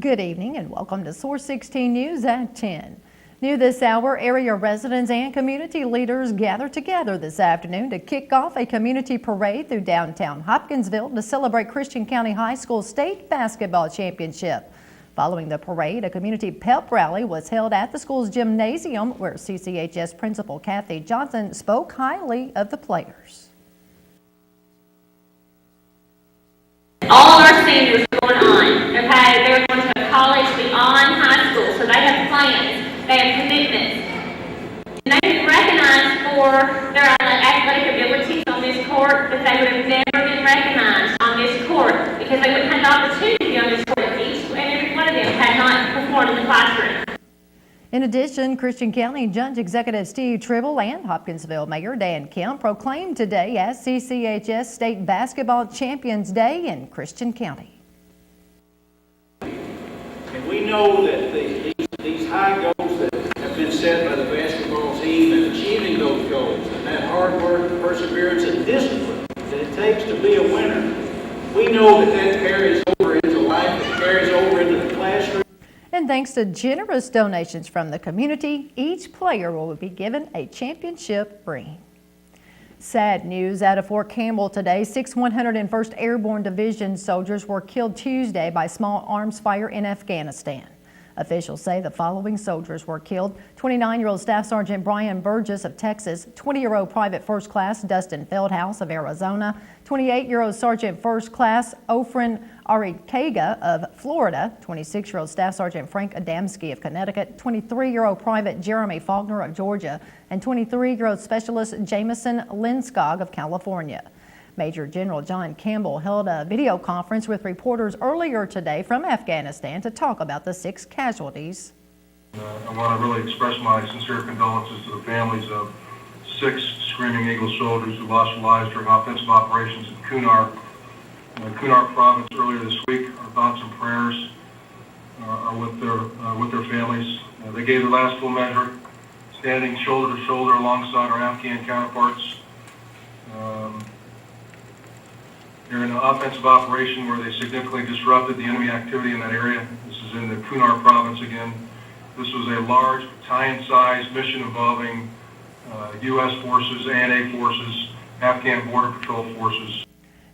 Good evening and welcome to Source 16 News at 10. New this hour, area residents and community leaders gathered together this afternoon to kick off a community parade through downtown Hopkinsville to celebrate Christian County High School State Basketball Championship. Following the parade, a community pep rally was held at the school's gymnasium where CCHS Principal Kathy Johnson spoke highly of the players. All of our seniors are going on, okay? They're going to a college beyond high school, so they have plans, they have commitments. And they've been recognized for their athletic abilities on this court, but they would have never been recognized on this court because they wouldn't have the opportunity on this court if each and every one of them had not performed in the classroom. In addition, Christian County Judge Executive Steve Tribble and Hopkinsville Mayor Dan Kemp proclaimed today as CCHS State Basketball Champions Day in Christian County. And we know that these high goals that have been set by the basketball team and achieving those goals and that hard work, perseverance, and discipline that it takes to be a winner, we know that carries over into life, it carries over into the classroom. And thanks to generous donations from the community, each player will be given a championship ring. Sad news out of Fort Campbell today. 6 101st Airborne Division soldiers were killed Tuesday by small arms fire in Afghanistan. Officials say the following soldiers were killed: 29-year-old Staff Sergeant Brian Burgess of Texas, 20-year-old Private First Class Dustin Feldhouse of Arizona, 28-year-old Sergeant First Class Ofrin Arikega of Florida, 26-year-old Staff Sergeant Frank Adamski of Connecticut, 23-year-old Private Jeremy Faulkner of Georgia, and 23-year-old Specialist Jameson Linskog of California. Major General John Campbell held a video conference with reporters earlier today from Afghanistan to talk about the 6 casualties. I want to really express my sincere condolences to the families of 6 Screaming Eagle soldiers who lost their lives during offensive operations in Kunar province earlier this week. Our thoughts and prayers are with their families. They gave their last full measure, standing shoulder to shoulder alongside our Afghan counterparts. They're in an offensive operation where they significantly disrupted the enemy activity in that area. This is in the Kunar province again. This was a large battalion-sized mission involving U.S. forces, ANA forces, Afghan Border Patrol forces.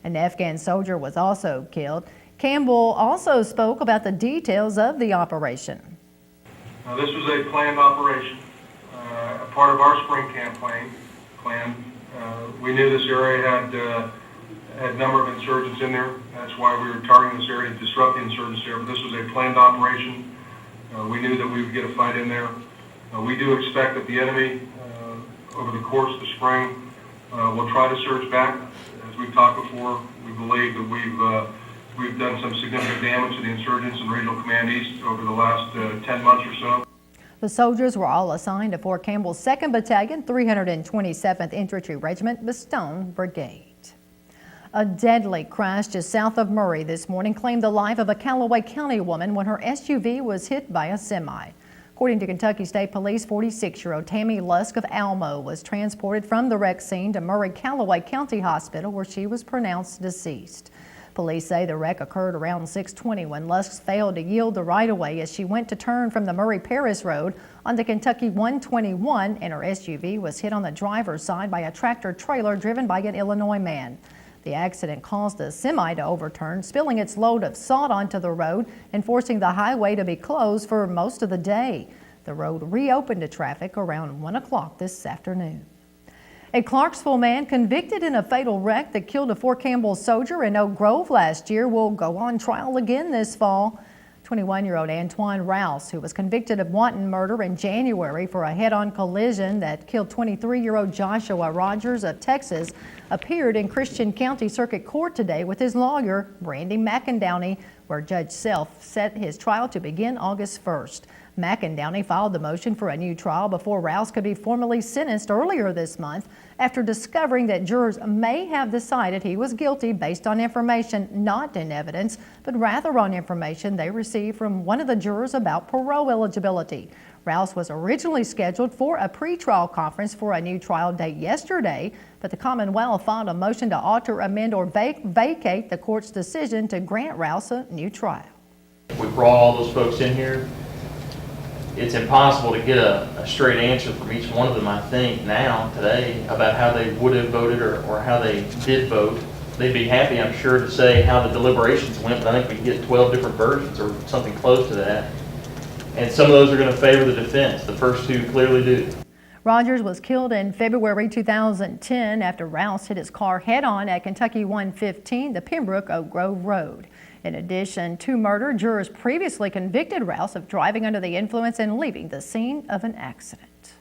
An Afghan soldier was also killed. Campbell also spoke about the details of the operation. This was a planned operation, a part of our spring campaign plan. We knew this area had a number of insurgents in there. That's why we were targeting this area to disrupt the insurgents there. But this was a planned operation. We knew that we would get a fight in there. We do expect that the enemy, over the course of the spring, will try to surge back. As we've talked before, we believe that we've done some significant damage to the insurgents in Regional Command East over the last 10 months or so. The soldiers were all assigned to Fort Campbell's 2nd Battalion, 327th Infantry Regiment, Bastogne Brigade. A deadly crash just south of Murray this morning claimed the life of a Callaway County woman when her SUV was hit by a semi. According to Kentucky State Police, 46-year-old Tammy Lusk of Almo was transported from the wreck scene to Murray-Callaway County Hospital where she was pronounced deceased. Police say the wreck occurred around 6:20 when Lusk failed to yield the right-of-way as she went to turn from the Murray-Paris Road onto Kentucky 121, and her SUV was hit on the driver's side by a tractor-trailer driven by an Illinois man. The accident caused the semi to overturn, spilling its load of salt onto the road and forcing the highway to be closed for most of the day. The road reopened to traffic around 1 o'clock this afternoon. A Clarksville man convicted in a fatal wreck that killed a Fort Campbell soldier in Oak Grove last year will go on trial again this fall. 21-year-old Antoine Rouse, who was convicted of wanton murder in January for a head-on collision that killed 23-year-old Joshua Rogers of Texas, appeared in Christian County Circuit Court today with his lawyer, Brandy McIndowney, where Judge Self set his trial to begin August 1st. McIndowney filed the motion for a new trial before Rouse could be formally sentenced earlier this month after discovering that jurors may have decided he was guilty based on information not in evidence, but rather on information they received from one of the jurors about parole eligibility. Rouse was originally scheduled for a pretrial conference for a new trial date yesterday, but the Commonwealth filed a motion to alter, amend, or vacate the court's decision to grant Rouse a new trial. We brought all those folks in here, it's impossible to get a straight answer from each one of them, I think, now, today, about how they would have voted or how they did vote. They'd be happy, I'm sure, to say how the deliberations went, but I think we can get 12 different versions or something close to that. And some of those are going to favor the defense. The first two clearly do. Rogers was killed in February 2010 after Rouse hit his car head-on at Kentucky 115, the Pembroke Oak Grove Road. In addition to murder, jurors previously convicted Rouse of driving under the influence and leaving the scene of an accident.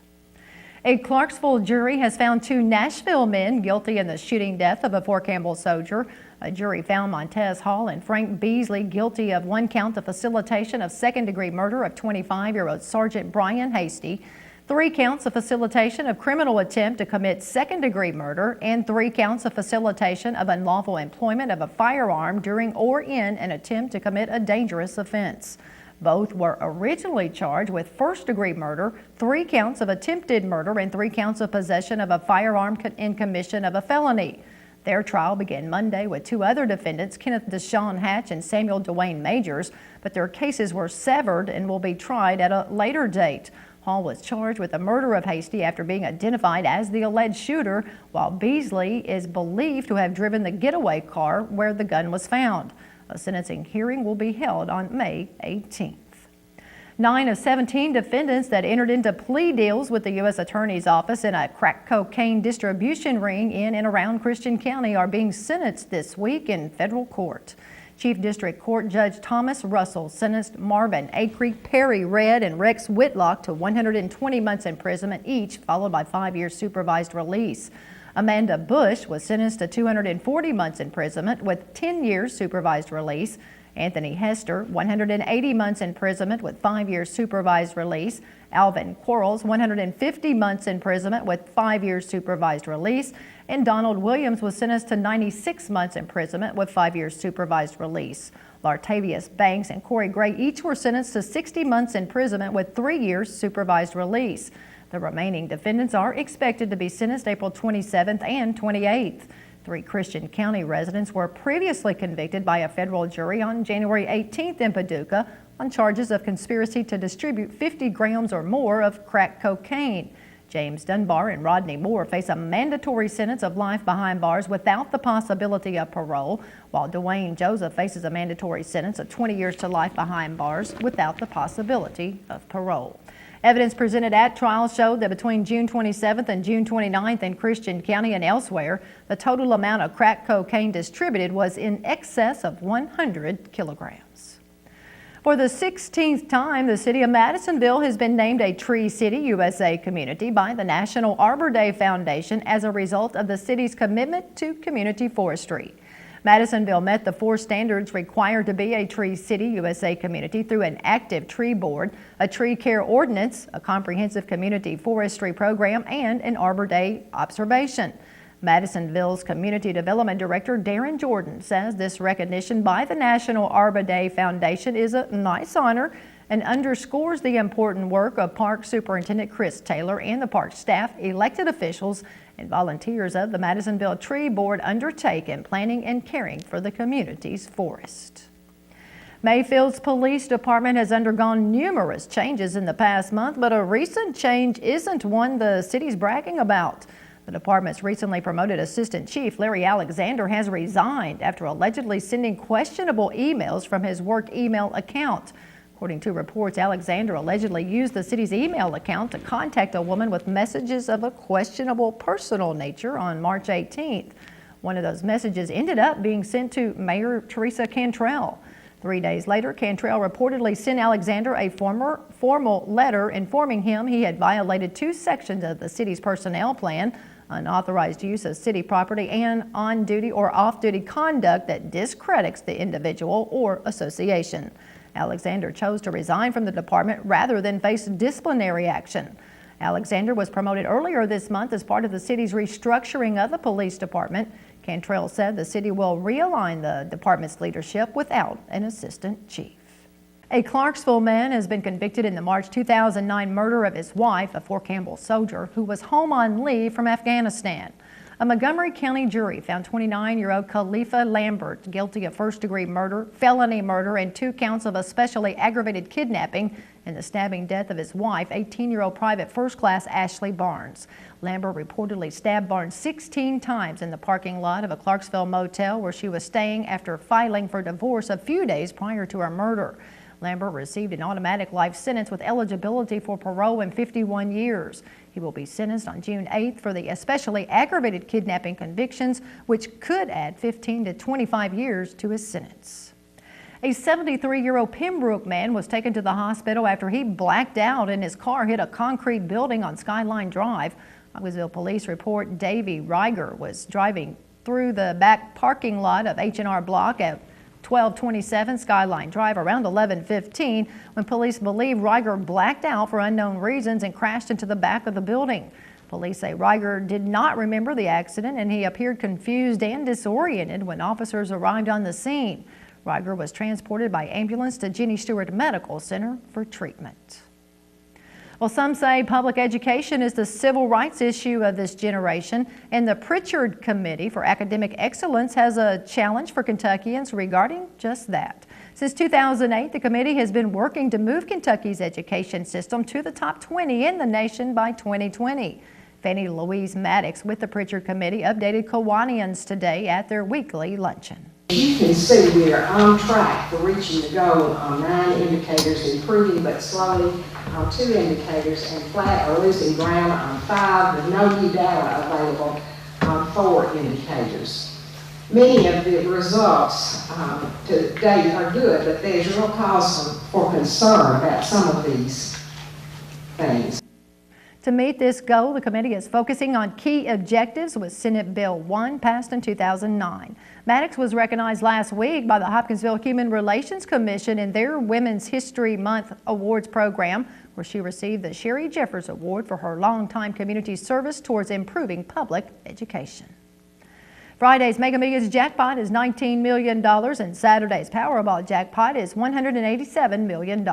A Clarksville jury has found 2 Nashville men guilty in the shooting death of a Fort Campbell soldier. A jury found Montez Hall and Frank Beasley guilty of 1 count of facilitation of second-degree murder of 25-year-old Sergeant Brian Hasty, 3 counts of facilitation of criminal attempt to commit second-degree murder, and 3 counts of facilitation of unlawful employment of a firearm during or in an attempt to commit a dangerous offense. Both were originally charged with first-degree murder, 3 counts of attempted murder, and 3 counts of possession of a firearm in commission of a felony. Their trial began Monday with 2 other defendants, Kenneth Deshaun Hatch and Samuel Dwayne Majors, but their cases were severed and will be tried at a later date. Hall was charged with the murder of Hasty after being identified as the alleged shooter, while Beasley is believed to have driven the getaway car where the gun was found. A sentencing hearing will be held on May 18th. 9 of 17 defendants that entered into plea deals with the U.S. Attorney's Office in a crack cocaine distribution ring in and around Christian County are being sentenced this week in federal court. Chief District Court Judge Thomas Russell sentenced Marvin A. Creek Perry Red and Rex Whitlock to 120 months imprisonment each, followed by 5 years supervised release. Amanda Bush was sentenced to 240 months imprisonment with 10 years supervised release. Anthony Hester, 180 months imprisonment with 5 years supervised release. Alvin Quarles, 150 months imprisonment with 5 years supervised release. And Donald Williams was sentenced to 96 months imprisonment with 5 years supervised release. Lartavius Banks and Corey Gray each were sentenced to 60 months imprisonment with 3 years supervised release. The remaining defendants are expected to be sentenced April 27th and 28th. 3 Christian County residents were previously convicted by a federal jury on January 18th in Paducah on charges of conspiracy to distribute 50 grams or more of crack cocaine. James Dunbar and Rodney Moore face a mandatory sentence of life behind bars without the possibility of parole, while Dwayne Joseph faces a mandatory sentence of 20 years to life behind bars without the possibility of parole. Evidence presented at trial showed that between June 27th and June 29th in Christian County and elsewhere, the total amount of crack cocaine distributed was in excess of 100 kilograms. For the 16th time, the city of Madisonville has been named a Tree City USA community by the National Arbor Day Foundation as a result of the city's commitment to community forestry. Madisonville met the 4 standards required to be a Tree City USA community through an active tree board, a tree care ordinance, a comprehensive community forestry program, and an Arbor Day observation. Madisonville's Community Development Director Darren Jordan says this recognition by the National Arbor Day Foundation is a nice honor and underscores the important work of Park Superintendent Chris Taylor and the park staff, elected officials, and volunteers of the Madisonville Tree Board undertake in planning and caring for the community's forest. Mayfield's police department has undergone numerous changes in the past month, but a recent change isn't one the city's bragging about. The department's recently promoted assistant chief, Larry Alexander, has resigned after allegedly sending questionable emails from his work email account. According to reports, Alexander allegedly used the city's email account to contact a woman with messages of a questionable personal nature on March 18th. One of those messages ended up being sent to Mayor Teresa Cantrell. 3 days later, Cantrell reportedly sent Alexander a formal letter informing him he had violated 2 sections of the city's personnel plan, unauthorized use of city property, and on-duty or off-duty conduct that discredits the individual or association. Alexander chose to resign from the department rather than face disciplinary action. Alexander was promoted earlier this month as part of the city's restructuring of the police department. Cantrell said the city will realign the department's leadership without an assistant chief. A Clarksville man has been convicted in the March 2009 murder of his wife, a Fort Campbell soldier, who was home on leave from Afghanistan. A Montgomery County jury found 29-year-old Khalifa Lambert guilty of first-degree murder, felony murder, and 2 counts of especially aggravated kidnapping in the stabbing death of his wife, 18-year-old Private First Class Ashley Barnes. Lambert reportedly stabbed Barnes 16 times in the parking lot of a Clarksville motel where she was staying after filing for divorce a few days prior to her murder. Lambert received an automatic life sentence with eligibility for parole in 51 years. He will be sentenced on June 8th for the especially aggravated kidnapping convictions, which could add 15 to 25 years to his sentence. A 73-year-old Pembroke man was taken to the hospital after he blacked out and his car hit a concrete building on Skyline Drive. Ogdensville police report Davey Reiger was driving through the back parking lot of H&R Block at 1227 Skyline Drive around 11:15 when police believe Reiger blacked out for unknown reasons and crashed into the back of the building. Police say Reiger did not remember the accident and he appeared confused and disoriented when officers arrived on the scene. Reiger was transported by ambulance to Jenny Stewart Medical Center for treatment. Well, some say public education is the civil rights issue of this generation, and the Pritchard Committee for Academic Excellence has a challenge for Kentuckians regarding just that. Since 2008, the committee has been working to move Kentucky's education system to the top 20 in the nation by 2020. Fannie Louise Maddox with the Pritchard Committee updated Kiwanians today at their weekly luncheon. You can see we are on track for reaching the goal on 9 indicators, improving but slowly on 2 indicators, and flat or losing ground on 5 with no new data available on 4 indicators. Many of the results to date are good, but there's real cause for concern about some of these things. To meet this goal, the committee is focusing on key objectives with Senate Bill 1 passed in 2009. Maddox was recognized last week by the Hopkinsville Human Relations Commission in their Women's History Month Awards program, where she received the Sherry Jeffers Award for her longtime community service towards improving public education. Friday's Mega Millions jackpot is $19 million and Saturday's Powerball jackpot is $187 million.